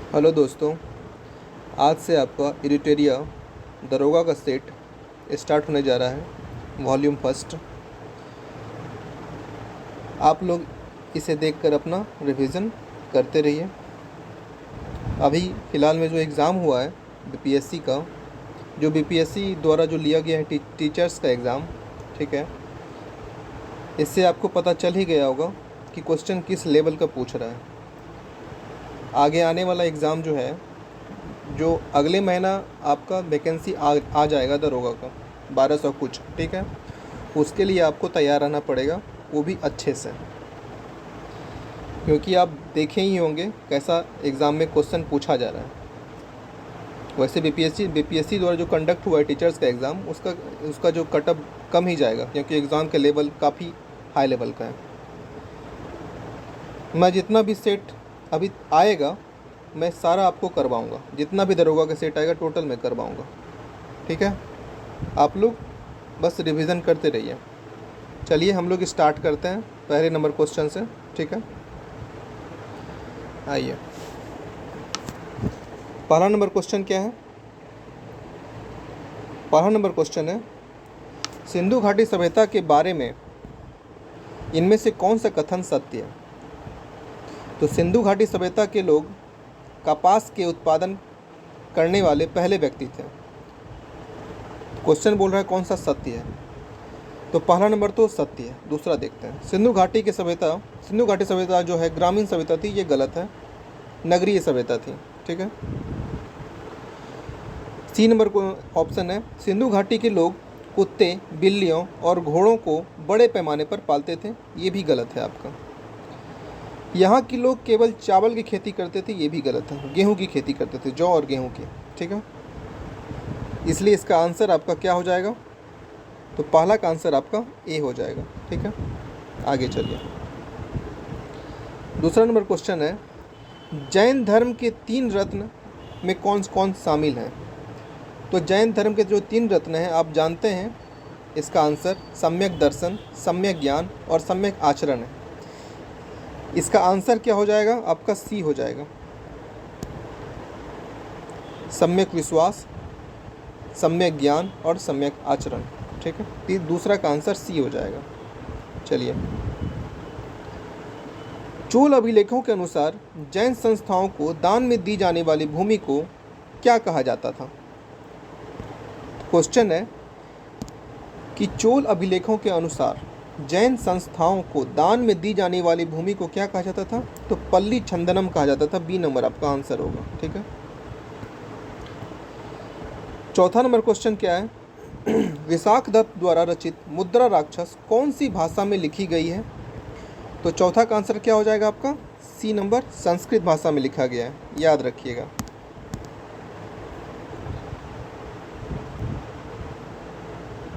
Hello दोस्तों, आज से आपका एडिटोरिया दरोगा का सेट स्टार्ट होने जा रहा है। Volume first. आप लोग इसे देखकर अपना रिवीजन करते रहिए। अभी फ़िलहाल में जो एग्ज़ाम हुआ है बीपीएससी का, जो बीपीएससी द्वारा जो लिया गया है टीचर्स का एग्ज़ाम, ठीक है, इससे आपको पता चल ही गया होगा कि क्वेश्चन किस लेवल का पूछ रहा है। आगे आने वाला एग्ज़ाम जो है, जो अगले महीना आपका वैकेंसी आ जाएगा दरोगा का 1200 कुछ, ठीक है, उसके लिए आपको तैयार रहना पड़ेगा, वो भी अच्छे से, क्योंकि आप देखे ही होंगे कैसा एग्ज़ाम में क्वेश्चन पूछा जा रहा है। वैसे बीपीएससी द्वारा जो कंडक्ट हुआ है टीचर्स का एग्ज़ाम, उसका जो कटअप कम ही जाएगा, क्योंकि एग्ज़ाम का लेवल काफ़ी हाई लेवल का है। मैं जितना भी सेट अभी आएगा मैं सारा आपको करवाऊँगा, जितना भी दरोगा का सेट आएगा टोटल मैं करवाऊँगा, ठीक है। आप लोग बस रिवीजन करते रहिए। चलिए हम लोग स्टार्ट करते हैं पहले नंबर क्वेश्चन से, ठीक है। आइए, पहला नंबर क्वेश्चन क्या है। पहला नंबर क्वेश्चन है, सिंधु घाटी सभ्यता के बारे में इनमें से कौन सा कथन सत्य है। तो सिंधु घाटी सभ्यता के लोग कपास के उत्पादन करने वाले पहले व्यक्ति थे। क्वेश्चन बोल रहा है कौन सा सत्य है, तो पहला नंबर तो सत्य है। दूसरा देखते हैं, सिंधु घाटी सभ्यता जो है ग्रामीण सभ्यता थी, ये गलत है, नगरीय सभ्यता थी, ठीक है। सी नंबर को ऑप्शन है, सिंधु घाटी के लोग कुत्ते, बिल्लियों और घोड़ों को बड़े पैमाने पर पालते थे, ये भी गलत है आपका। यहाँ के लोग केवल चावल की खेती करते थे, ये भी गलत है, गेहूं की खेती करते थे, जौ और गेहूं की, ठीक है। इसलिए इसका आंसर आपका क्या हो जाएगा, तो पहला का आंसर आपका ए हो जाएगा, ठीक है। आगे चलिए, दूसरा नंबर क्वेश्चन है, जैन धर्म के 3 रत्न में कौन कौन शामिल हैं। तो जैन धर्म के जो 3 रत्न हैं आप जानते हैं, इसका आंसर सम्यक दर्शन, सम्यक ज्ञान और सम्यक आचरण है। इसका आंसर क्या हो जाएगा आपका, सी हो जाएगा, सम्यक विश्वास, सम्यक ज्ञान और सम्यक आचरण, ठीक है। दूसरा का आंसर सी हो जाएगा। चलिए, चोल अभिलेखों के अनुसार जैन संस्थाओं को दान में दी जाने वाली भूमि को क्या कहा जाता था। क्वेश्चन है कि चोल अभिलेखों के अनुसार जैन संस्थाओं को दान में दी जाने वाली भूमि को क्या कहा जाता था, तो पल्ली छंदनम कहा जाता था। बी नंबर आपका आंसर होगा, ठीक है। चौथा नंबर क्वेश्चन क्या है, विशाख दत्त द्वारा रचित मुद्रा राक्षस कौन सी भाषा में लिखी गई है। तो चौथा का आंसर क्या हो जाएगा आपका, सी नंबर, संस्कृत भाषा में लिखा गया है, याद रखिएगा।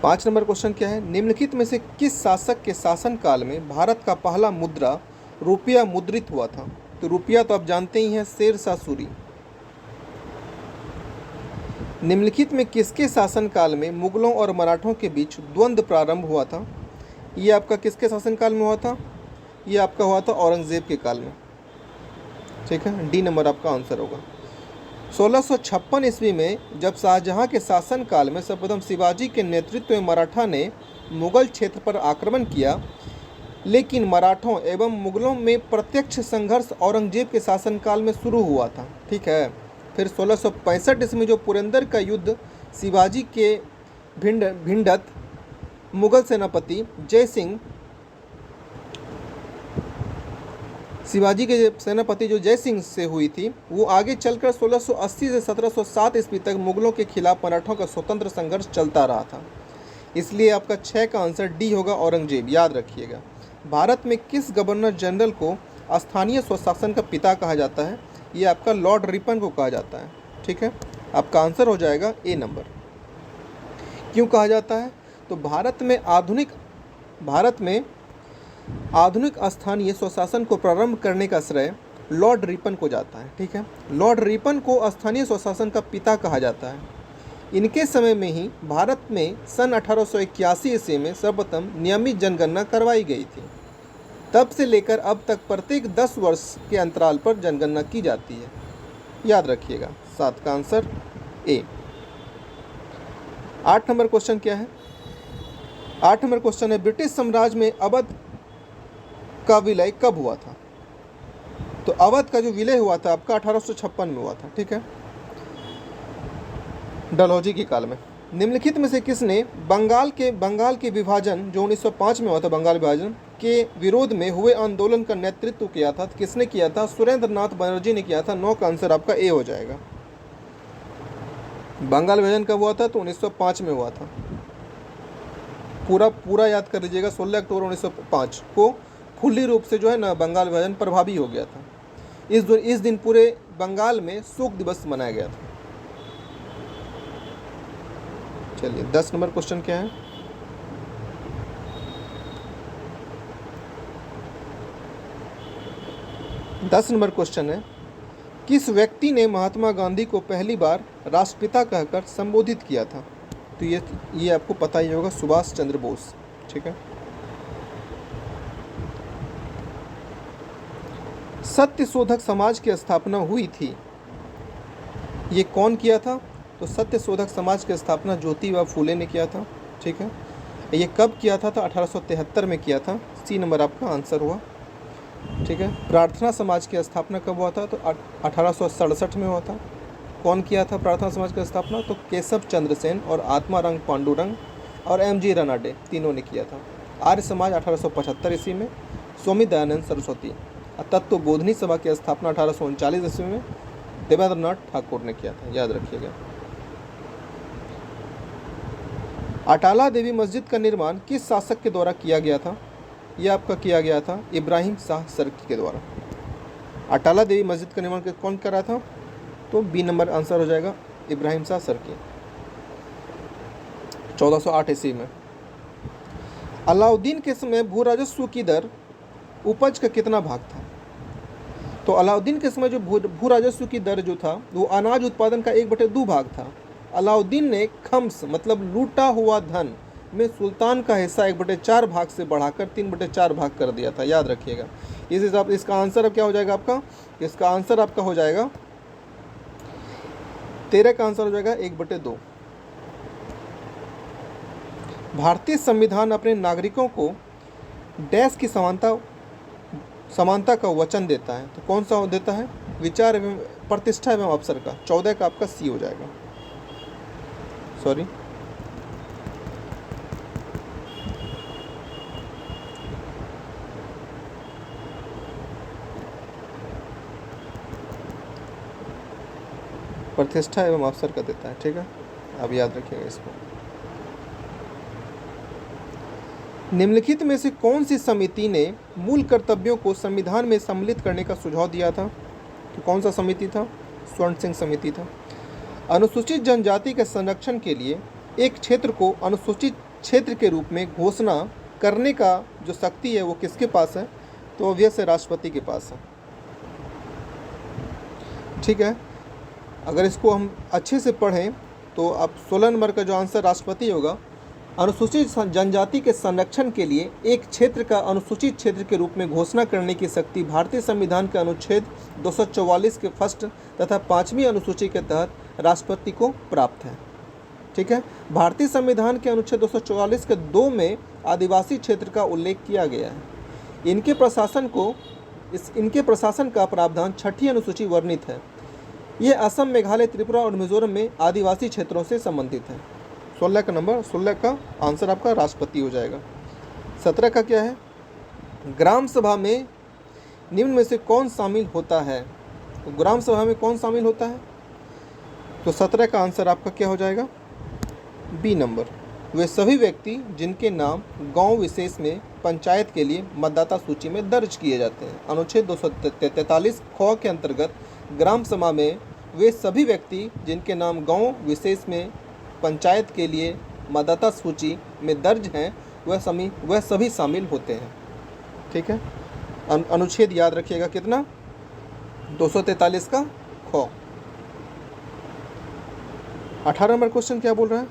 पाँच नंबर क्वेश्चन क्या है, निम्नलिखित में से किस शासक के शासनकाल में भारत का पहला मुद्रा रुपया मुद्रित हुआ था। तो रुपया तो आप जानते ही हैं, शेर शाह सूरी। निम्नलिखित में किसके शासनकाल में मुगलों और मराठों के बीच द्वंद्व प्रारंभ हुआ था। ये आपका किसके शासनकाल में हुआ था, ये आपका हुआ था औरंगजेब के काल में, ठीक है। डी नंबर आपका आंसर होगा। 1656 ईस्वी में जब शाहजहां के शासनकाल में सर्वप्रथम शिवाजी के नेतृत्व में मराठा ने मुगल क्षेत्र पर आक्रमण किया, लेकिन मराठों एवं मुगलों में प्रत्यक्ष संघर्ष औरंगजेब के शासनकाल में शुरू हुआ था, ठीक है। फिर 1665 ईस्वी में जो पुरंदर का युद्ध शिवाजी के भिंडत मुगल सेनापति शिवाजी के सेनापति जो जय सिंह से हुई थी, वो आगे चलकर 1680 से 1707 ईस्वी तक मुगलों के खिलाफ मराठों का स्वतंत्र संघर्ष चलता रहा था। इसलिए आपका 6 का आंसर डी होगा, औरंगजेब, याद रखिएगा। भारत में किस गवर्नर जनरल को स्थानीय स्वशासन का पिता कहा जाता है। ये आपका लॉर्ड रिपन को कहा जाता है, ठीक है। आपका आंसर हो जाएगा ए नंबर। क्यों कहा जाता है, तो भारत में आधुनिक स्थानीय स्वशासन को प्रारंभ करने का श्रेय लॉर्ड रिपन को जाता है, ठीक है। लॉर्ड रिपन को स्थानीय स्वशासन का पिता कहा जाता है। इनके समय में ही भारत में सन 1881 ईस्वी में सर्वप्रथम नियमित जनगणना करवाई गई थी। तब से लेकर अब तक प्रत्येक 10 वर्ष के अंतराल पर जनगणना की जाती है। याद रखिएगा। 7 का आंसर ए। 8 नंबर क्वेश्चन क्या है? 8 नंबर क्वेश्चन है, ब्रिटिश साम्राज्य में अवध का विलय कब हुआ था? तो अवध का जो विलय हुआ था आपका 1856 में हुआ था। ठीक है, डलहौजी के काल में। निम्नलिखित में से किसने बंगाल के विभाजन जो 1905 में हुआ था, बंगाल विभाजन के विरोध में हुए आंदोलन का नेतृत्व किया था? किसने किया था? सुरेंद्र नाथ बनर्जी ने किया था। 9 का आंसर आपका ए हो जाएगा। बंगाल विभाजन कब हुआ था? तो 1905 में हुआ था। पूरा याद कर लीजिएगा। 16 अक्टूबर 1905 को खुली रूप से जो है ना बंगाल विभाजन प्रभावी हो गया था। इस दिन पूरे बंगाल में शोक दिवस मनाया गया था। चलिए 10 नंबर क्वेश्चन क्या है? दस नंबर क्वेश्चन है, किस व्यक्ति ने महात्मा गांधी को पहली बार राष्ट्रपिता कहकर संबोधित किया था? तो ये आपको पता ही होगा, सुभाष चंद्र बोस। ठीक है। सत्यशोधक समाज की स्थापना हुई थी, ये कौन किया था? तो सत्यशोधक समाज की स्थापना ज्योतिबा फूले ने किया था। ठीक है, ये कब किया था? तो 1873 में किया था। सी नंबर आपका आंसर हुआ। ठीक है। प्रार्थना समाज की स्थापना कब हुआ था? तो 1867 में हुआ था। कौन किया था प्रार्थना समाज की स्थापना? तो केशव चंद्र सेन और आत्मारंग पांडुरंग और एम.जी. रनाडे तीनों ने किया था। आर्य समाज 1875 ईस्वी में, स्वामी दयानंद सरस्वती। तत्व बोधनी सभा की स्थापना 1839 ईस्वी में देवेंद्रनाथ ठाकुर ने किया था। याद रखिएगा। अटाला देवी मस्जिद का निर्माण किस शासक के द्वारा किया गया था? यह आपका किया गया था इब्राहिम शाह सरकी के द्वारा। अटाला देवी मस्जिद का निर्माण कौन कर रहा था? तो बी नंबर आंसर हो जाएगा, इब्राहिम शाह सरकी। 1408 ईस्वी में। अलाउद्दीन के समय भू राजस्व की दर उपज का कितना भाग था? तो अलाउद्दीन के समय जो भू राजस्व की दर जो था वो अनाज उत्पादन का 1/2 भाग था। अलाउद्दीन ने खम्स मतलब लूटा हुआ धन में सुल्तान का हिस्सा 1/4 भाग से बढ़ाकर 3/4 भाग कर दिया था। याद रखिएगा। इस हिसाब से इसका आंसर अब क्या हो जाएगा आपका? इसका आंसर आपका हो जाएगा 13 का आंसर हो जाएगा 1/2। भारतीय संविधान अपने नागरिकों को डैश की समानता का वचन देता है, तो कौन सा देता है? विचार एवं प्रतिष्ठा एवं अवसर का। 14 का आपका सी हो जाएगा। सॉरी, प्रतिष्ठा एवं अवसर का देता है। ठीक है, अब याद रखिएगा इसको। निम्नलिखित में से कौन सी समिति ने मूल कर्तव्यों को संविधान में सम्मिलित करने का सुझाव दिया था? तो कौन सा समिति था? स्वर्ण सिंह समिति था। अनुसूचित जनजाति के संरक्षण के लिए एक क्षेत्र को अनुसूचित क्षेत्र के रूप में घोषणा करने का जो शक्ति है वो किसके पास है? तो ऑब्वियस है, राष्ट्रपति के पास है। ठीक है, अगर इसको हम अच्छे से पढ़ें तो अब 16 नंबर का जो आंसर राष्ट्रपति होगा। अनुसूचित जनजाति के संरक्षण के लिए एक क्षेत्र का अनुसूचित क्षेत्र के रूप में घोषणा करने की शक्ति भारतीय संविधान के अनुच्छेद 244 के फर्स्ट तथा 5वीं अनुसूची के तहत राष्ट्रपति को प्राप्त है। ठीक है, भारतीय संविधान के अनुच्छेद 244 के 2 में आदिवासी क्षेत्र का उल्लेख किया गया है। इनके प्रशासन का प्रावधान 6ठी अनुसूची वर्णित है। ये असम, मेघालय, त्रिपुरा और मिजोरम में आदिवासी क्षेत्रों से संबंधित है। 16 का आंसर आपका राष्ट्रपति हो जाएगा। 17 का क्या है? ग्राम सभा में निम्न में से कौन शामिल होता है? तो ग्राम सभा में कौन शामिल होता है? तो 17 का आंसर आपका क्या हो जाएगा? B number. वे सभी व्यक्ति जिनके नाम गांव विशेष में पंचायत के लिए मतदाता सूची में दर्ज किए जाते हैं। अनुच्छेद 243 ख के अंतर्गत ग्राम सभा में वे सभी व्यक्ति जिनके नाम गांव विशेष में पंचायत के लिए मतदाता सूची में दर्ज हैं वह सभी शामिल होते हैं। ठीक है, अनुच्छेद याद रखिएगा कितना? 243 का ख। 18 नंबर क्वेश्चन क्या बोल रहा है?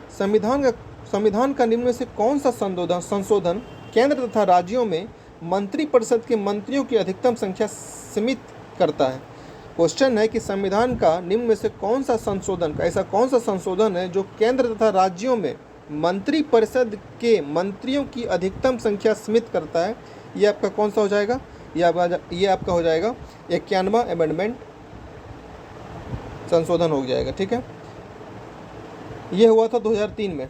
संविधान का निम्न में से कौन सा संशोधन केंद्र तथा राज्यों में मंत्रिपरिषद के मंत्रियों की अधिकतम संख्या सीमित करता है? क्वेश्चन है कि संविधान का निम्न में से कौन सा संशोधन, ऐसा कौन सा संशोधन है जो केंद्र तथा राज्यों में मंत्रिपरिषद के मंत्रियों की अधिकतम संख्या सीमित करता है? ये आपका कौन सा हो जाएगा? ये आपका हो जाएगा 91वां अमेंडमेंट संशोधन हो जाएगा। ठीक है, ये हुआ था 2003 में।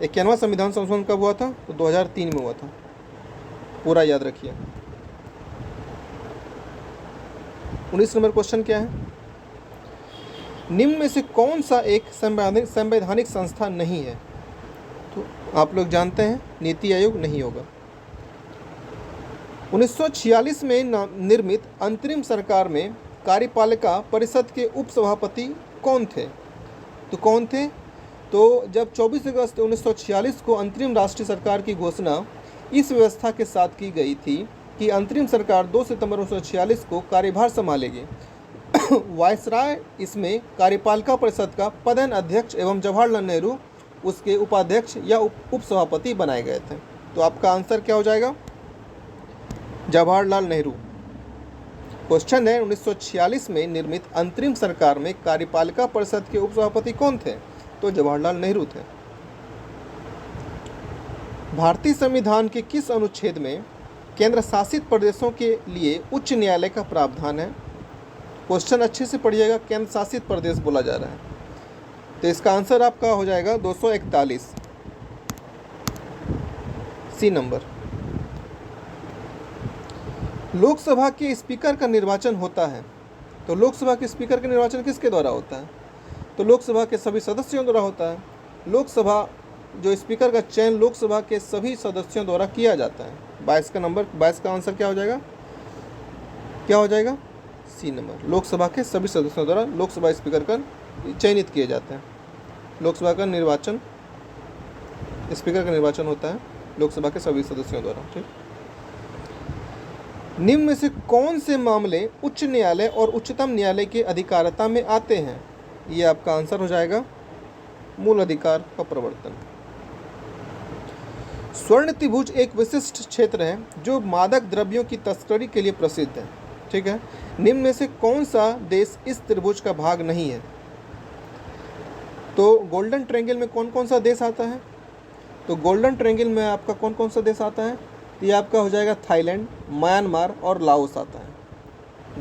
91वां संविधान संशोधन कब हुआ था? तो 2003 में हुआ था, पूरा याद रखिए। 19 नंबर क्वेश्चन क्या है? निम्न में से कौन सा एक संवैधानिक संस्था नहीं है? तो आप लोग जानते हैं नीति आयोग नहीं होगा। 1946 में निर्मित अंतरिम सरकार में कार्यपालिका परिषद के उपसभापति कौन थे? तो कौन थे? तो जब 24 अगस्त 1946 को अंतरिम राष्ट्रीय सरकार की घोषणा इस व्यवस्था के साथ की गई थी कि अंतरिम सरकार 2 सितंबर 1946 को कार्यभार संभालेगी। वायसराय इसमें कार्यपालिका परिषद का पदेन अध्यक्ष एवं जवाहरलाल नेहरू उसके उपाध्यक्ष या उपसभापति बनाए गए थे। तो आपका आंसर क्या हो जाएगा? जवाहरलाल नेहरू। क्वेश्चन है 1946 में निर्मित अंतरिम सरकार में कार्यपालिका परिषद के उपसभापति कौन थे? तो जवाहरलाल नेहरू थे। भारतीय संविधान के किस अनुच्छेद में केंद्र शासित प्रदेशों के लिए उच्च न्यायालय का प्रावधान है? क्वेश्चन अच्छे से पढ़िएगा, केंद्र शासित प्रदेश बोला जा रहा है। तो इसका आंसर आपका हो जाएगा 241 सी नंबर। लोकसभा के स्पीकर का निर्वाचन होता है, तो लोकसभा के स्पीकर का निर्वाचन किसके द्वारा होता है? तो लोकसभा के सभी सदस्यों द्वारा होता है। लोकसभा जो स्पीकर का चयन लोकसभा के सभी सदस्यों द्वारा किया जाता है। 22 का आंसर क्या हो जाएगा? क्या हो जाएगा? सी नंबर। लोकसभा के सभी सदस्यों द्वारा लोकसभा स्पीकर का चयनित किए जाते हैं। लोकसभा का निर्वाचन, स्पीकर का निर्वाचन होता है लोकसभा के सभी सदस्यों द्वारा। ठीक, निम्न में से कौन से मामले उच्च न्यायालय और उच्चतम न्यायालय के अधिकारिता में आते हैं? ये आपका आंसर हो जाएगा मूल अधिकार का प्रवर्तन। स्वर्ण त्रिभुज एक विशिष्ट क्षेत्र है जो मादक द्रव्यों की तस्करी के लिए प्रसिद्ध है। ठीक है, निम्न में से कौन सा देश इस त्रिभुज का भाग नहीं है? तो गोल्डन ट्रायंगल में कौन कौन सा देश आता है? तो गोल्डन ट्रायंगल में आपका कौन कौन सा देश आता है? तो ये आपका हो जाएगा थाईलैंड, म्यांमार और लाओस आता है।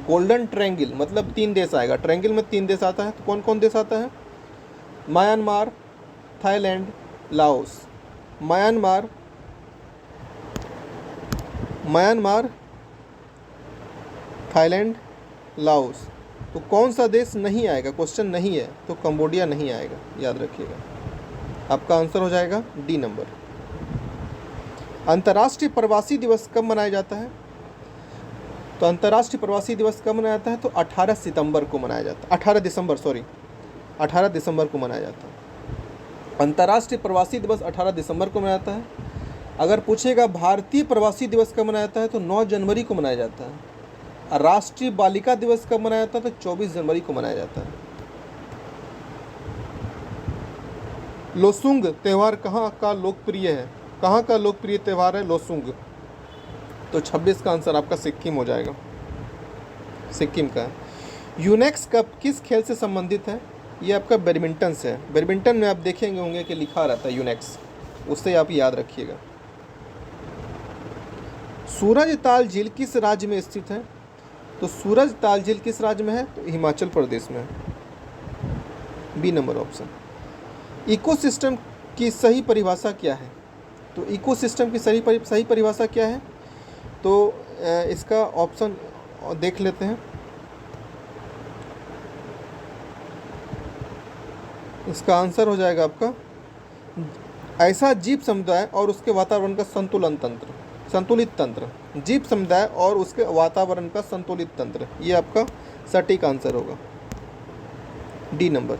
गोल्डन ट्रायंगल मतलब 3 देश आएगा, ट्रायंगल में 3 देश आता है। तो कौन कौन देश आता है? Myanmar, Thailand, Laos. Myanmar, Thailand, Laos. तो कौन सा देश नहीं आएगा? क्वेश्चन नहीं है तो कंबोडिया नहीं आएगा, याद रखिएगा। आपका आंसर हो जाएगा डी नंबर। अंतर्राष्ट्रीय प्रवासी दिवस कब मनाया जाता है? तो अंतर्राष्ट्रीय प्रवासी दिवस कब मनाया जाता है? तो 18 सितंबर को मनाया जाता है। 18 दिसंबर को मनाया जाता है। अंतर्राष्ट्रीय प्रवासी दिवस 18 दिसंबर को मनाया जाता है। अगर पूछेगा भारतीय प्रवासी दिवस कब मनाया जाता है? तो 9 जनवरी को मनाया जाता है। राष्ट्रीय बालिका दिवस कब मनाया जाता है? तो 24 जनवरी को मनाया जाता है। लोसुंग त्यौहार कहाँ का लोकप्रिय है? कहाँ का लोकप्रिय त्यौहार है लोसुंग? तो 26 का आंसर आपका सिक्किम हो जाएगा, सिक्किम का है। यूनेक्स कप किस खेल से संबंधित है? ये आपका बैडमिंटन से है। बैडमिंटन में आप देखेंगे होंगे कि लिखा रहता है यूनेक्स, उससे आप याद रखिएगा। सूरजताल झील किस राज्य में स्थित है? तो सूरजताल झील किस राज्य में है? तो हिमाचल प्रदेश में है। B number option. इकोसिस्टम की सही परिभाषा क्या है? तो इकोसिस्टम की सही परिभाषा क्या है? तो इसका ऑप्शन देख लेते हैं। इसका आंसर हो जाएगा आपका ऐसा जीव समुदाय और उसके वातावरण का संतुलित तंत्र। जीव समुदाय और उसके वातावरण का संतुलित तंत्र, ये आपका सटीक आंसर होगा, डी नंबर।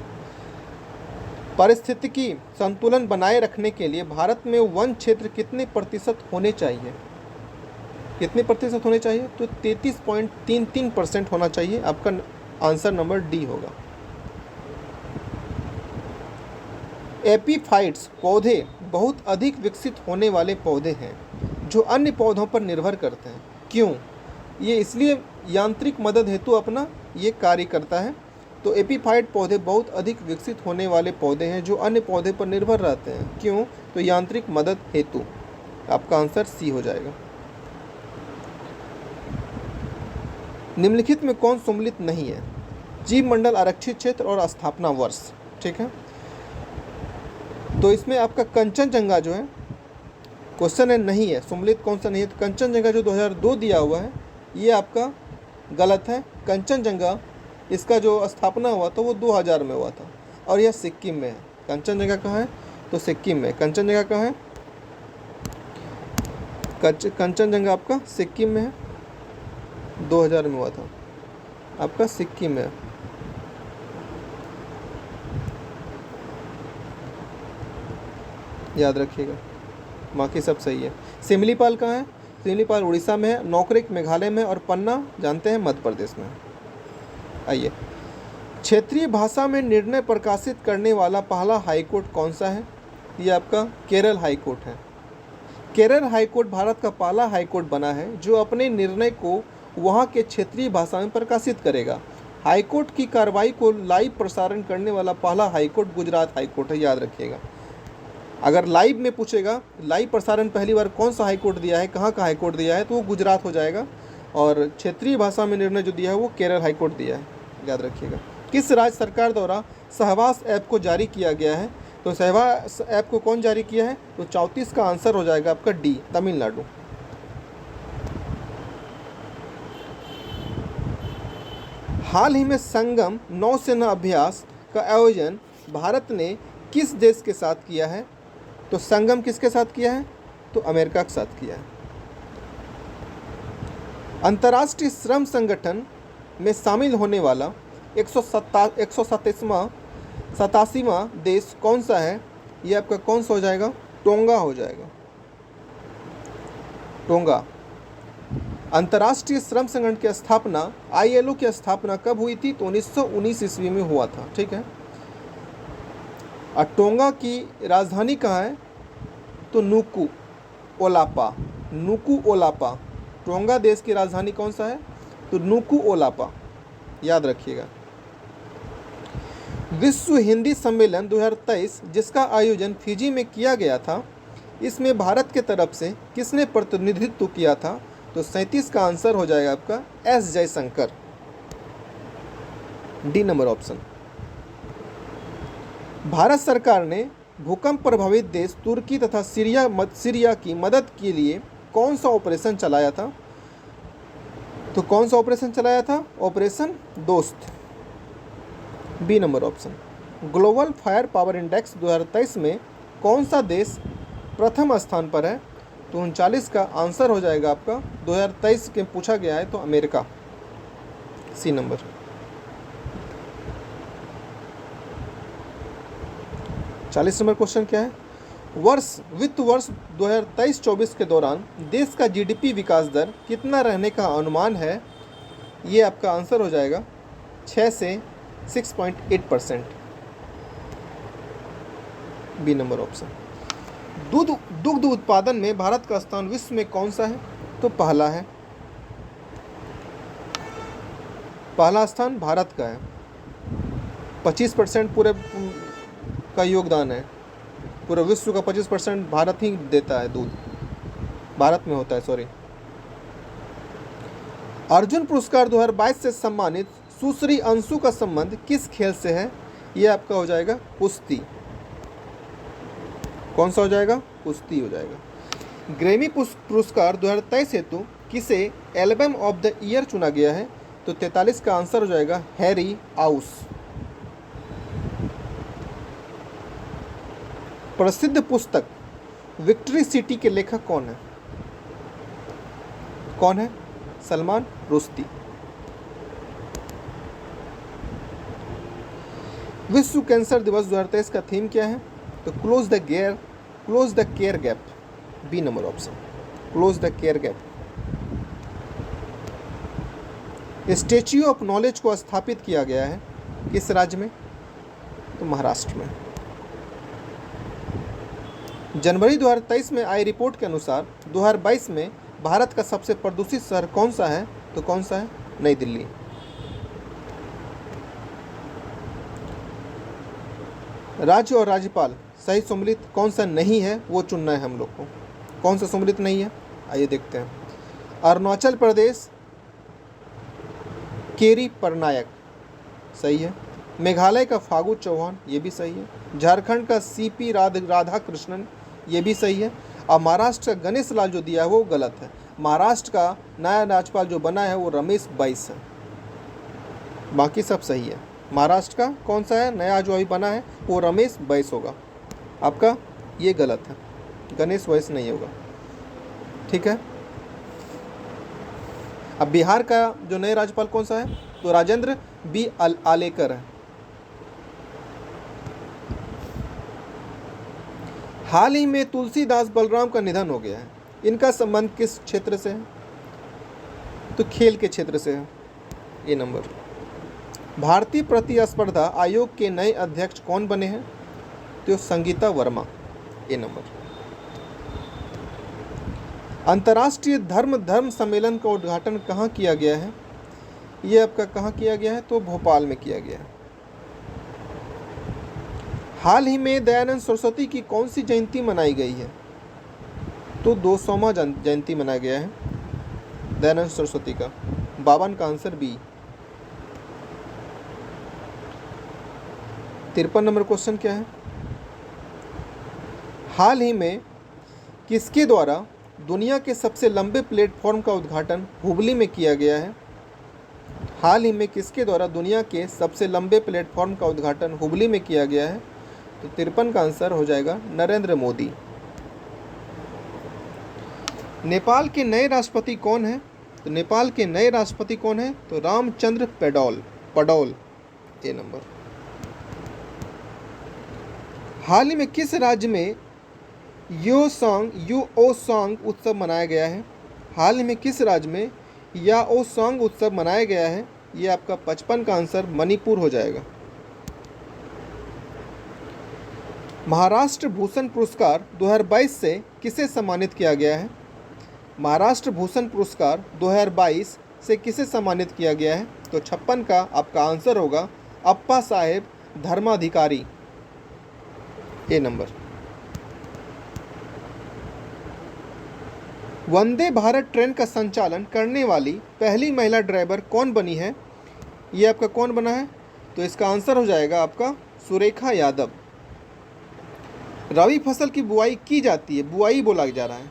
पारिस्थितिकी संतुलन बनाए रखने के लिए भारत में वन क्षेत्र कितने प्रतिशत होने चाहिए? कितने प्रतिशत होने चाहिए? तो 33.33% होना चाहिए। आपका आंसर नंबर डी होगा। एपीफाइट्स पौधे बहुत अधिक विकसित होने वाले पौधे हैं जो अन्य पौधों पर निर्भर करते हैं। क्यों? ये इसलिए यांत्रिक मदद हेतु अपना ये कार्य करता है। तो एपीफाइट पौधे बहुत अधिक विकसित होने वाले पौधे हैं जो अन्य पौधे पर निर्भर रहते हैं। क्यों? तो यांत्रिक मदद हेतु। आपका आंसर सी हो जाएगा। निम्नलिखित में कौन सम्मिलित नहीं है? जीव मंडल, आरक्षित क्षेत्र और स्थापना वर्ष। ठीक है, तो इसमें आपका कंचनजंगा जो है, क्वेश्चन है नहीं है, सम्मिलित कौन सा नहीं है? तो कंचनजंगा जो 2002 दिया हुआ है ये आपका गलत है। कंचनजंगा इसका जो स्थापना हुआ था वो 2000 में हुआ था और यह सिक्किम में है। कंचनजंगा कहाँ है? तो सिक्किम में। कंचनजंगा कहाँ है? कंचनजंगा आपका सिक्किम में है, 2000 में हुआ था, आपका सिक्किम में। याद रखिएगा, बाकी सब सही है। सिमलीपाल कहाँ है? सिमलीपाल उड़ीसा में है, नौकरेक मेघालय में और पन्ना जानते हैं मध्य प्रदेश में। आइए, क्षेत्रीय भाषा में निर्णय प्रकाशित करने वाला पहला हाईकोर्ट कौन सा है? ये आपका केरल हाईकोर्ट है। केरल हाईकोर्ट भारत का पहला हाईकोर्ट बना है जो अपने निर्णय को वहाँ के क्षेत्रीय भाषा में प्रकाशित करेगा। हाईकोर्ट की कार्रवाई को लाइव प्रसारण करने वाला पहला हाईकोर्ट गुजरात हाईकोर्ट है, याद रखिएगा। अगर लाइव में पूछेगा लाइव प्रसारण पहली बार कौन सा हाईकोर्ट दिया है, कहाँ का हाईकोर्ट दिया है, तो वो गुजरात हो जाएगा। और क्षेत्रीय भाषा में निर्णय जो दिया है वो केरल हाईकोर्ट दिया है, याद रखिएगा। किस राज्य सरकार द्वारा सहवास ऐप को जारी किया गया है? तो सहवास ऐप को कौन जारी किया है? तो 34 का आंसर हो जाएगा आपका डी, तमिलनाडु। हाल ही में संगम नौसेना अभ्यास का आयोजन भारत ने किस देश के साथ किया है? तो संगम किसके साथ किया है? तो अमेरिका के साथ किया है। अंतर्राष्ट्रीय श्रम संगठन में शामिल होने वाला 187वां देश कौन सा है? ये आपका कौन सा हो जाएगा? टोंगा हो जाएगा, टोंगा। अंतर्राष्ट्रीय श्रम संगठन की स्थापना, ILO की स्थापना कब हुई थी? तो 1919 ईस्वी में हुआ था। ठीक है, और टोंगा की राजधानी कहाँ है? तो नुकू ओलापा, नुकू ओलापा। टोंगा देश की राजधानी कौन सा है? तो नुकू ओलापा, याद रखिएगा। विश्व हिंदी सम्मेलन 2023 जिसका आयोजन फिजी में किया गया था, इसमें भारत के तरफ से किसने प्रतिनिधित्व किया था? तो 37 का आंसर हो जाएगा आपका S Jaishankar, D number option. Bharat सरकार ने भूकंप प्रभावित देश तुर्की तथा सीरिया की मदद के लिए कौन सा ऑपरेशन चलाया था? तो कौन सा ऑपरेशन चलाया था? Operation Dost, B number option. Global firepower index 2023 में कौन सा देश प्रथम स्थान पर है? तो 39 का आंसर हो जाएगा आपका, 2023 के पूछा गया है तो अमेरिका, सी नंबर। चालीस नंबर क्वेश्चन क्या है? वित्त वर्ष 2023-24 के दौरान देश का GDP विकास दर कितना रहने का अनुमान है? ये आपका आंसर हो जाएगा 6 से 6.8%, बी नंबर ऑप्शन। दुग्ध उत्पादन में भारत का स्थान विश्व में कौन सा है? तो पहला है, पहला स्थान भारत का है। 25% पूरे का योगदान है, पूरे विश्व का 25% भारत ही देता है, दूध भारत में होता है, सॉरी। अर्जुन पुरस्कार 2022 से सम्मानित सुश्री अंशु का संबंध किस खेल से है? ये आपका हो जाएगा कुश्ती। कौन सा हो जाएगा? कुश्ती हो जाएगा। ग्रैमी पुरस्कार 2023 हेतु किसे एल्बम ऑफ द ईयर चुना गया है? तो 43 का आंसर हो जाएगा हैरी आउस। प्रसिद्ध पुस्तक विक्ट्री सिटी के लेखक कौन है? कौन है? सलमान रुश्दी। विश्व कैंसर दिवस 2023 का थीम क्या है? तो close the care gap, B number option, close the care gap. Statue of knowledge को स्थापित किया गया है किस राज्य में? तो महाराष्ट्र में। जनवरी 2023 में आई रिपोर्ट के अनुसार 2022 में भारत का सबसे प्रदूषित शहर कौन सा है? तो कौन सा है? नई दिल्ली। राज्य और राज्यपाल सही सम्मिलित कौन सा नहीं है वो चुनना है हम लोग को। कौन सा सम्मिलित नहीं है, आइए देखते हैं। अरुणाचल प्रदेश केरी परनायक सही है। मेघालय का फागू चौहान ये भी सही है। झारखंड का सीपी राधा कृष्णन ये भी सही है। और महाराष्ट्र का गणेश लाल जो दिया है वो गलत है। महाराष्ट्र का नया राज्यपाल जो बना है वो रमेश बैस है, बाकी सब सही है। महाराष्ट्र का कौन सा है नया जो अभी बना है वो रमेश बैस होगा, आपका ये गलत है, गणेश बैस नहीं होगा, ठीक है। अब बिहार का जो नए राज्यपाल कौन सा है, तो राजेंद्र बी आलेकर है। हाल ही में तुलसीदास बलराम का निधन हो गया है, इनका संबंध किस क्षेत्र से है, तो खेल के क्षेत्र से है, ये नंबर। भारतीय प्रतिस्पर्धा आयोग के नए अध्यक्ष कौन बने हैं, तो संगीता वर्मा, ये नंबर। अंतर्राष्ट्रीय धर्म सम्मेलन का उद्घाटन कहाँ किया गया है, ये आपका कहाँ किया गया है, तो भोपाल में किया गया है। हाल ही में दयानंद सरस्वती की कौन सी जयंती मनाई गई है, तो 200वां जयंती मनाया गया है दयानंद सरस्वती का। 52 का आंसर बी। 53 नंबर क्वेश्चन क्या है, हाल ही में किसके द्वारा दुनिया के सबसे लंबे प्लेटफॉर्म का उद्घाटन हुबली में किया गया है। हाल ही में किसके द्वारा दुनिया के सबसे लंबे प्लेटफॉर्म का उद्घाटन हुबली में किया गया है, तो 53 का आंसर हो जाएगा नरेंद्र मोदी। नेपाल के नए राष्ट्रपति कौन है, तो नेपाल के नए राष्ट्रपति कौन है, तो रामचंद्र पडौल, ये नंबर। हाल ही में किस राज्य में योओसोंग उत्सव मनाया गया है। हाल ही में किस राज्य में याओसोंग उत्सव मनाया गया है, ये आपका 55 का आंसर मणिपुर हो जाएगा। महाराष्ट्र भूषण पुरस्कार 2022 से किसे सम्मानित किया गया है। महाराष्ट्र भूषण पुरस्कार 2022 से किसे सम्मानित किया गया है, तो 56 का आपका आंसर होगा अप्पा साहेब धर्माधिकारी, ए नंबर। वंदे भारत ट्रेन का संचालन करने वाली पहली महिला ड्राइवर कौन बनी है, ये आपका कौन बना है, तो इसका आंसर हो जाएगा आपका सुरेखा यादव। रबी फसल की बुआई की जाती है, बुआई बोला जा रहा है,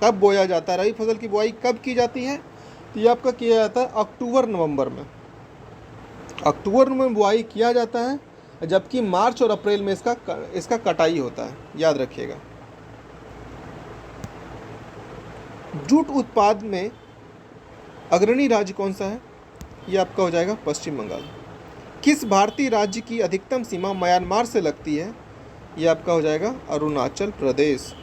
कब बोया जाता है, रबी फसल की बुआई कब की जाती है, तो ये आपका किया जाता है अक्टूबर नवंबर में। अक्टूबर में बुआई किया जाता है, जबकि मार्च और अप्रैल में इसका कटाई होता है, याद रखिएगा। जूट उत्पाद में अग्रणी राज्य कौन सा है, ये आपका हो जाएगा पश्चिम बंगाल। किस भारतीय राज्य की अधिकतम सीमा म्यांमार से लगती है, ये आपका हो जाएगा अरुणाचल प्रदेश।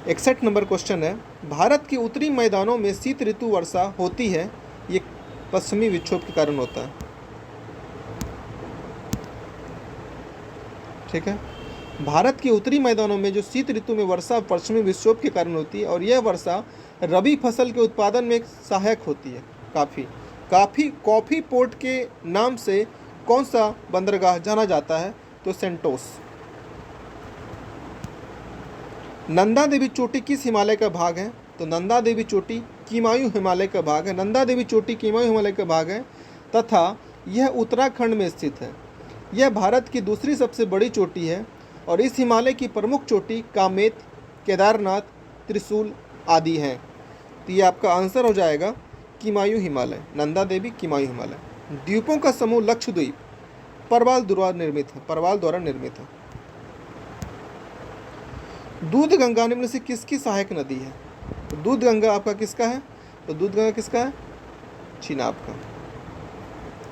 61 नंबर क्वेश्चन है, भारत के उत्तरी मैदानों में शीत ऋतु वर्षा होती है, ये पश्चिमी विक्षोभ के कारण होता है, ठीक है। भारत के उत्तरी मैदानों में जो शीत ऋतु में वर्षा पश्चिमी विक्षोभ के कारण होती है, और यह वर्षा रबी फसल के उत्पादन में सहायक होती है। कॉफ़ी पोर्ट के नाम से कौन सा बंदरगाह जाना जाता है, तो सेंटोस। नंदा देवी चोटी किस हिमालय का भाग है, तो नंदा देवी चोटी किमायू हिमालय का भाग है। नंदा देवी चोटी किमायू हिमालय का भाग है तथा यह उत्तराखंड में स्थित है। यह भारत की दूसरी सबसे बड़ी चोटी है और इस हिमालय की प्रमुख चोटी कामेत, केदारनाथ, त्रिशूल आदि हैं। तो ये आपका आंसर हो जाएगा किमायू हिमालय, नंदा देवी किमायू हिमालय। द्वीपों का समूह लक्षद्वीप परवाल द्वारा निर्मित है। दूध गंगा निम्न से किसकी सहायक नदी है, तो दूध गंगा आपका किसका है, तो दूध गंगा किसका है, चिनाब का।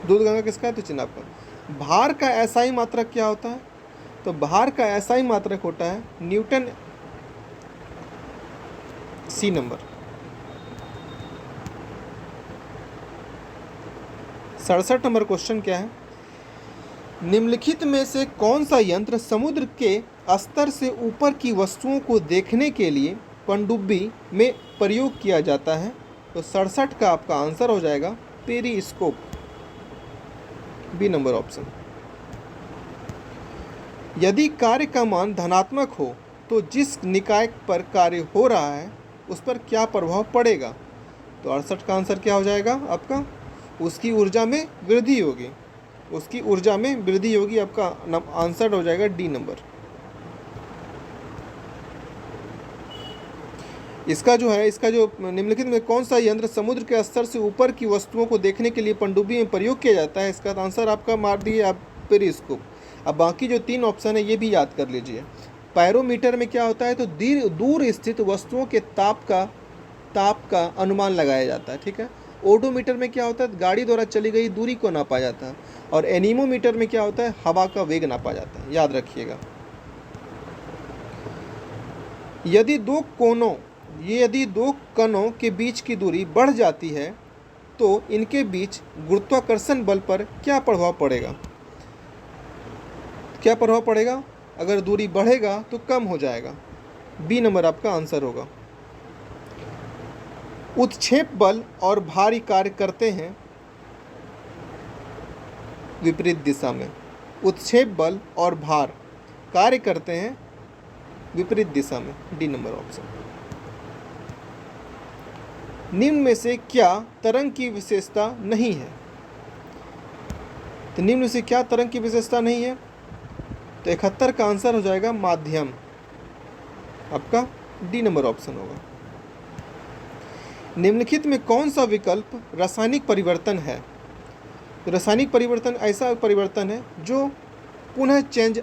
दूध गंगा किसका है, तो चिनाब का। भार का एसआई मात्रक क्या होता है, तो भार का एसआई मात्रक होता है newton, C number. 67 number question क्या है, निम्नलिखित में से कौन सा यंत्र समुद्र के स्तर से ऊपर की वस्तुओं को देखने के लिए पनडुब्बी में प्रयोग किया जाता है, तो 67 का आपका आंसर हो जाएगा पेरिस्कोप, बी नंबर ऑप्शन। यदि कार्य का मान धनात्मक हो तो जिस निकाय पर कार्य हो रहा है उस पर क्या प्रभाव पड़ेगा? तो 68 का आंसर क्या हो जाएगा आपका? उसकी ऊर्जा में वृद्धि होगी। उसकी ऊर्जा में वृद्धि होगी। आपका आंसर हो जाएगा डी नंबर। इसका जो निम्नलिखित में कौन सा यंत्र समुद्र के स्तर से ऊपर की वस्तुओं को देखने के लिए पनडुब्बी में प्रयोग किया जाता है? इसका आंसर आपका मार दिए आप पेरिस्कोप। अब बाकी जो 3 ऑप्शन है ये भी याद कर लीजिए। पायरोमीटर में क्या होता है? तो दूर स्थित वस्तुओं के ताप का अनुमान लगाया जाता है। ठीक है। ओडोमीटर में क्या होता है? गाड़ी द्वारा चली गई दूरी को नापा जाता है। और एनीमोमीटर में क्या होता है? हवा का वेग नापा जाता है। याद रखिएगा। यदि दो कणों के बीच की दूरी बढ़ जाती है तो इनके बीच गुरुत्वाकर्षण बल पर क्या प्रभाव पड़ेगा? क्या प्रभाव पड़ेगा? अगर दूरी बढ़ेगा तो कम हो जाएगा। बी नंबर आपका आंसर होगा। उत्क्षेप बल और भारी कार्य करते हैं विपरीत दिशा में। उत्क्षेप बल और भार कार्य करते हैं विपरीत दिशा में। D number option. निम्न में से क्या तरंग की विशेषता नहीं है? तो निम्न में से क्या तरंग की विशेषता नहीं है? तो 71 का आंसर हो जाएगा माध्यम। आपका डी नंबर ऑप्शन होगा। निम्नलिखित में कौन सा विकल्प रासायनिक परिवर्तन है? तो रासायनिक परिवर्तन ऐसा परिवर्तन है जो पुनः चेंज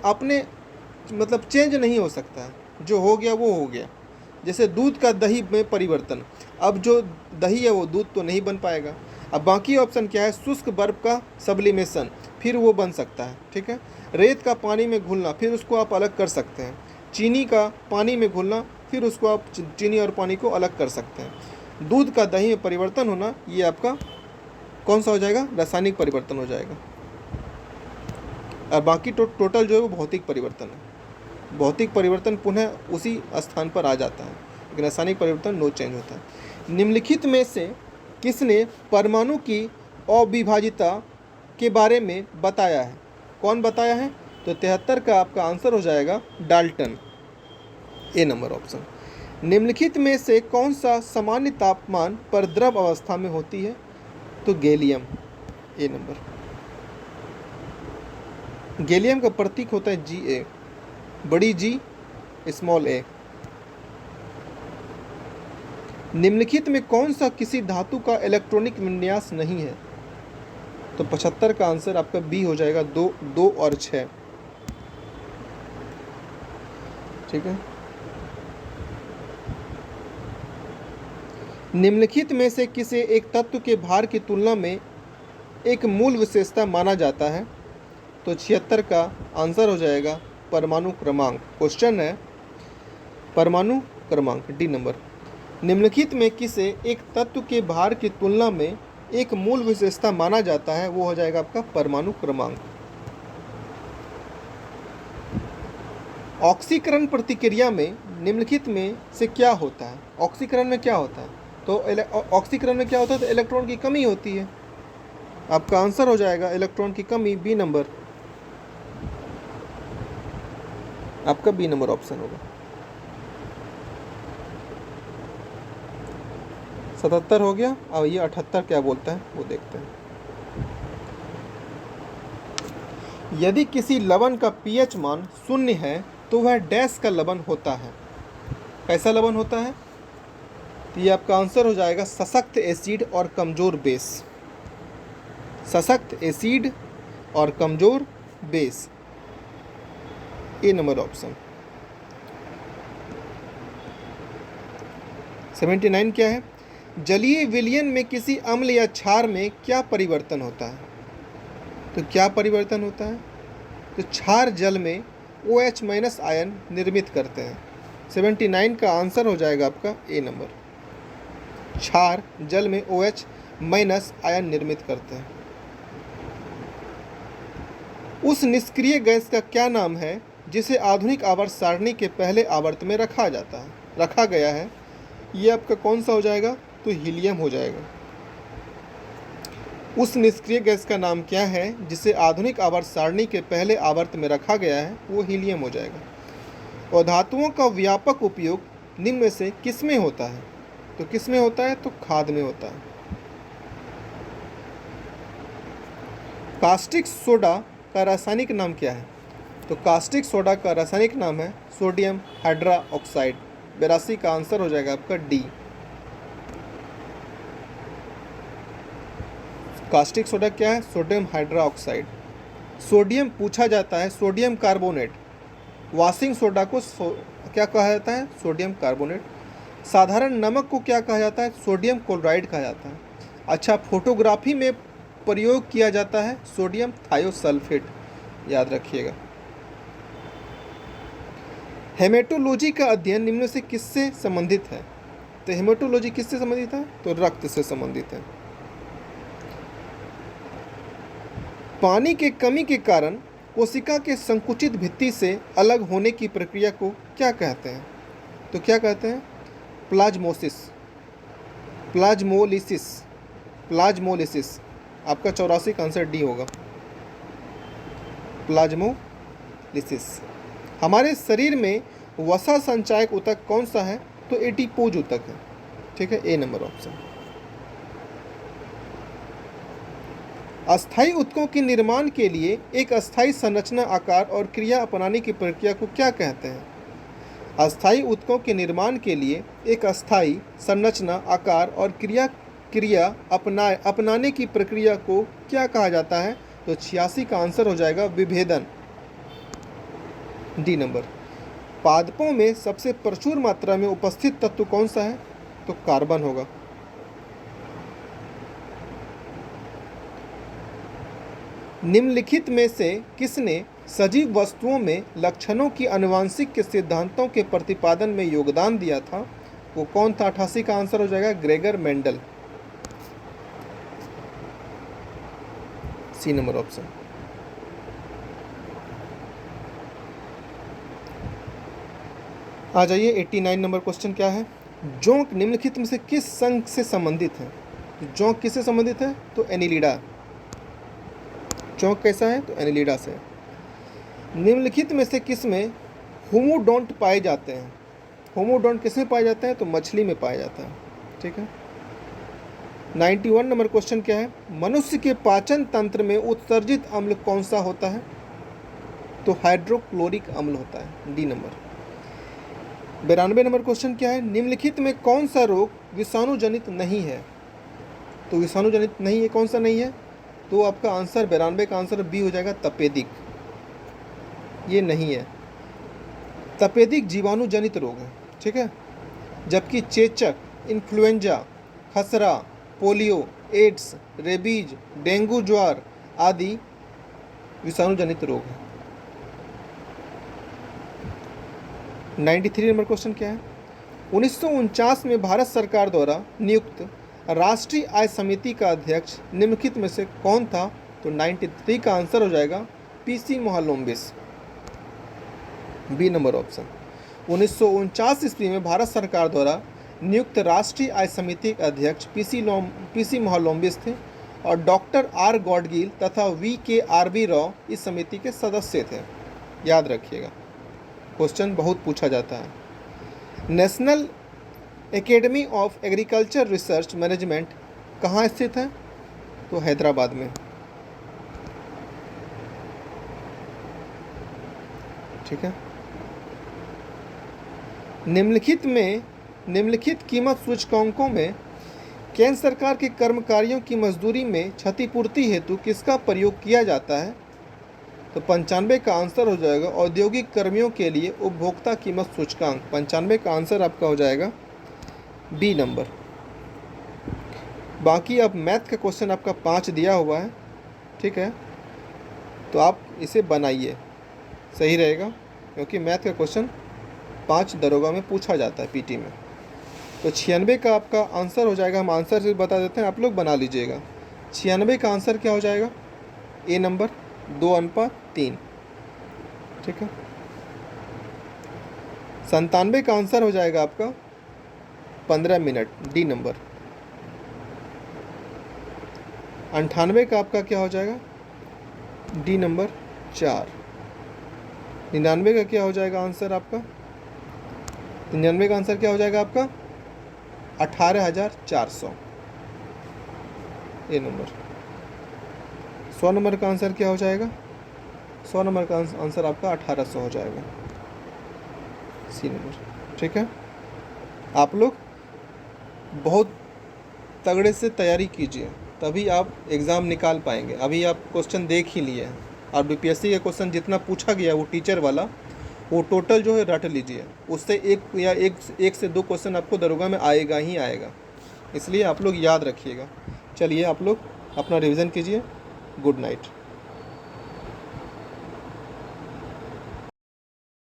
नहीं हो सकता है। जो हो गया वो हो गया। जैसे दूध का दही में परिवर्तन। अब जो दही है वो दूध तो नहीं बन पाएगा। अब बाकी ऑप्शन क्या है? शुष्क बर्फ का सब्लिमेशन, फिर वो बन सकता है। ठीक है। रेत का पानी में घुलना, फिर उसको आप अलग कर सकते हैं। चीनी का पानी में घुलना, फिर उसको आप चीनी और पानी को अलग कर सकते हैं। दूध का दही में परिवर्तन होना, ये आपका कौन सा हो जाएगा? रासायनिक परिवर्तन हो जाएगा। और बाकी टोटल जो है वो भौतिक परिवर्तन है। भौतिक परिवर्तन पुनः उसी स्थान पर आ जाता है, लेकिन रासायनिक परिवर्तन नो चेंज होता है। निम्नलिखित में से किसने परमाणु की अविभाज्यता के बारे में बताया है? कौन बताया है? तो 73 का आपका आंसर हो जाएगा डाल्टन। ए नंबर ऑप्शन। निम्नलिखित में से कौन सा सामान्य तापमान पर द्रव अवस्था में होती है? तो गैलियम। ए नंबर। गैलियम का प्रतीक होता है Ga, बड़ी G स्मॉल a। निम्नलिखित में कौन सा किसी धातु का इलेक्ट्रॉनिक विन्यास नहीं है? तो 75 का आंसर आपका बी हो जाएगा, 2 और 6। ठीक है। निम्नलिखित में से किसे एक तत्व के भार की तुलना में एक मूल विशेषता माना जाता है? तो 76 का आंसर हो जाएगा परमाणु क्रमांक। क्वेश्चन है परमाणु क्रमांक। D number. निम्नलिखित में किसे एक तत्व के भार की तुलना में एक मूल विशेषता माना जाता है? वो हो जाएगा आपका परमाणु क्रमांक। ऑक्सीकरण प्रतिक्रिया में निम्नलिखित में से क्या होता है? ऑक्सीकरण में क्या होता है? तो ऑक्सीकरण में क्या होता है? तो इलेक्ट्रॉन की कमी होती है। आपका आंसर हो जाएगा इलेक्ट्रॉन की कमी। बी नंबर आपका बी नंबर ऑप्शन होगा। 77 हो गया। अब ये 78 क्या बोलता है वो देखते हैं। यदि किसी लवण का pH मान 0 है तो वह डैश का लवण होता है। कैसा लवण होता है? तो ये आपका आंसर हो जाएगा सशक्त एसिड और कमजोर बेस। सशक्त एसिड और कमजोर बेस। ए नंबर ऑप्शन। 79 क्या है? जलीय विलयन में किसी अम्ल या क्षार में क्या परिवर्तन होता है? तो क्या परिवर्तन होता है? तो क्षार जल में OH- आयन निर्मित करते हैं। 79 का आंसर हो जाएगा आपका ए नंबर। क्षार जल में OH- आयन निर्मित करते हैं। उस निष्क्रिय गैस का क्या नाम है जिसे आधुनिक आवर्त सारणी के पहले आवर्त में रखा गया है? ये आपका कौन सा हो जाएगा? तो हीलियम हो जाएगा। उस निष्क्रिय गैस का नाम क्या है जिसे आधुनिक आवर्त सारणी के पहले आवर्त में रखा गया है? वो हीलियम हो जाएगा। और धातुओं का व्यापक उपयोग निम्न में से किस में होता है? तो किस में होता है? तो खाद में होता है। कास्टिक सोडा का रासायनिक नाम क्या है? तो कास्टिक सोडा का रासायनिक नाम है सोडियम हाइड्रोक्साइड। 82 का आंसर हो जाएगा आपका डी। कास्टिक सोडा क्या है? Sodium hydroxide. सोडियम पूछा जाता है, सोडियम कार्बोनेट। वॉशिंग सोडा को क्या कहा जाता है? Sodium carbonate. साधारण नमक को क्या कहा जाता है? सोडियम क्लोराइड कहा जाता है। अच्छा, फोटोग्राफी में प्रयोग किया जाता है सोडियम थायोसल्फेट, याद रखिएगा। हेमेटोलॉजी का अध्ययन निम्न से किससे संबंधित है? तो हेमेटोलॉजी किससे संबंधित है? तो रक्त से संबंधित है। पानी के कमी के कारण कोशिका के संकुचित भित्ति से अलग होने की प्रक्रिया को क्या कहते हैं? तो क्या कहते हैं? प्लाज्मोसिस, प्लाज्मोलिसिस, प्लाज्मोलिसिस। आपका 84 का आंसर डी होगा, प्लाज्मोलिसिस। हमारे शरीर में वसा संचायक ऊतक कौन सा है? तो एडिपोज ऊतक है। ठीक है, ए नंबर ऑप्शन। अस्थायी ऊतकों के निर्माण के लिए एक अस्थायी संरचना, आकार और क्रिया अपनाने की प्रक्रिया को क्या कहते हैं? अस्थायी ऊतकों के निर्माण के लिए एक अस्थायी संरचना, आकार और क्रिया अपनाने की प्रक्रिया को क्या कहा जाता है? तो 86 का आंसर हो जाएगा विभेदन, डी नंबर। पादपों में सबसे प्रचुर मात्रा में उपस्थित तत्व कौन सा है? तो कार्बन होगा। निम्नलिखित में से किसने सजीव वस्तुओं में लक्षणों की आनुवंशिक के सिद्धांतों के प्रतिपादन में योगदान दिया था? वो कौन था? 88 का आंसर हो जाएगा Gregor Mendel, C number option. आ जाइए 89 नंबर क्वेश्चन क्या है? जोंक निम्नलिखित में से किस संघ से संबंधित है? जोंक किससे संबंधित है? तो एनिलिडा। जोंक कैसा है? तो एनिलिडा से। निम्नलिखित में से किस में होमोडोंट पाए जाते हैं? होमोडोंट किस में पाए जाते हैं? तो मछली में पाया जाता है। ठीक है। 91 नंबर क्वेश्चन क्या है? मनुष्य के पाचन तंत्र में उत्सर्जित अम्ल कौन सा होता है? तो हाइड्रोक्लोरिक अम्ल होता है, डी नंबर। 92 नंबर क्वेश्चन क्या है? निम्नलिखित में कौन सा रोग विषाणु जनित नहीं है? तो विषाणु जनित नहीं है, कौन सा नहीं है? तो आपका आंसर 92 का आंसर बी हो जाएगा, तपेदिक। ये नहीं है, तपेदिक जीवाणु जनित रोग है। ठीक है। जबकि चेचक, इन्फ्लुएंजा, खसरा, पोलियो, एड्स, रेबीज, डेंगू ज्वार आदि विषाणु जनित रोग है। 93 नंबर क्वेश्चन क्या है? 1949 में भारत सरकार द्वारा नियुक्त राष्ट्रीय आय समिति का अध्यक्ष निम्नलिखित में से कौन था? तो 93 का आंसर हो जाएगा पीसी महालोम्बिस, बी नंबर ऑप्शन। 1949 ईस्वी में भारत सरकार द्वारा नियुक्त राष्ट्रीय आय समिति के अध्यक्ष पीसी महालोम्बिस थे और डॉक्टर आर गॉडगिल तथा VKRB राव इस समिति के सदस्य थे। याद रखिएगा, क्वेश्चन बहुत पूछा जाता है। National academy of agriculture research management कहाँ स्थित है? तो हैदराबाद में। ठीक है। निम्नलिखित कीमत सूचकांकों में केंद्र सरकार के कर्मचारियों की मजदूरी में क्षतिपूर्ति हेतु किसका प्रयोग किया जाता है? तो 95 का आंसर हो जाएगा औद्योगिक कर्मियों के लिए उपभोक्ता कीमत सूचकांक। 95 का आंसर आपका हो जाएगा बी नंबर। बाकी अब मैथ का क्वेश्चन आपका 5 दिया हुआ है। ठीक है, तो आप इसे बनाइए, सही रहेगा, क्योंकि मैथ का क्वेश्चन 5 दरोगा में पूछा जाता है पीटी में। तो 96 का आपका आंसर हो जाएगा, हम आंसर से बता देते हैं, आप लोग बना लीजिएगा। 96 का आंसर क्या हो जाएगा? ए नंबर, 2:3। ठीक है। 97 का आंसर हो जाएगा आपका 15 मिनट, डी नंबर। 98 का आपका क्या हो जाएगा, डी नंबर 4। 99 का क्या हो जाएगा आंसर आपका, 99 का आंसर क्या हो जाएगा आपका 18,400, ए नंबर। 100 नंबर का आंसर क्या हो जाएगा, 100 नंबर का आंसर आपका 1800 हो जाएगा, सी नंबर। ठीक है, आप लोग बहुत तगड़े से तैयारी कीजिए, तभी आप एग्ज़ाम निकाल पाएंगे। अभी आप क्वेश्चन देख ही लिए हैं, और बीपीएससी का क्वेश्चन जितना पूछा गया वो टीचर वाला, वो टोटल जो है रट लीजिए, उससे एक से दो क्वेश्चन आपको दरोगा में आएगा ही आएगा, इसलिए आप लोग याद रखिएगा। चलिए आप लोग अपना रिवीजन कीजिए। Good night.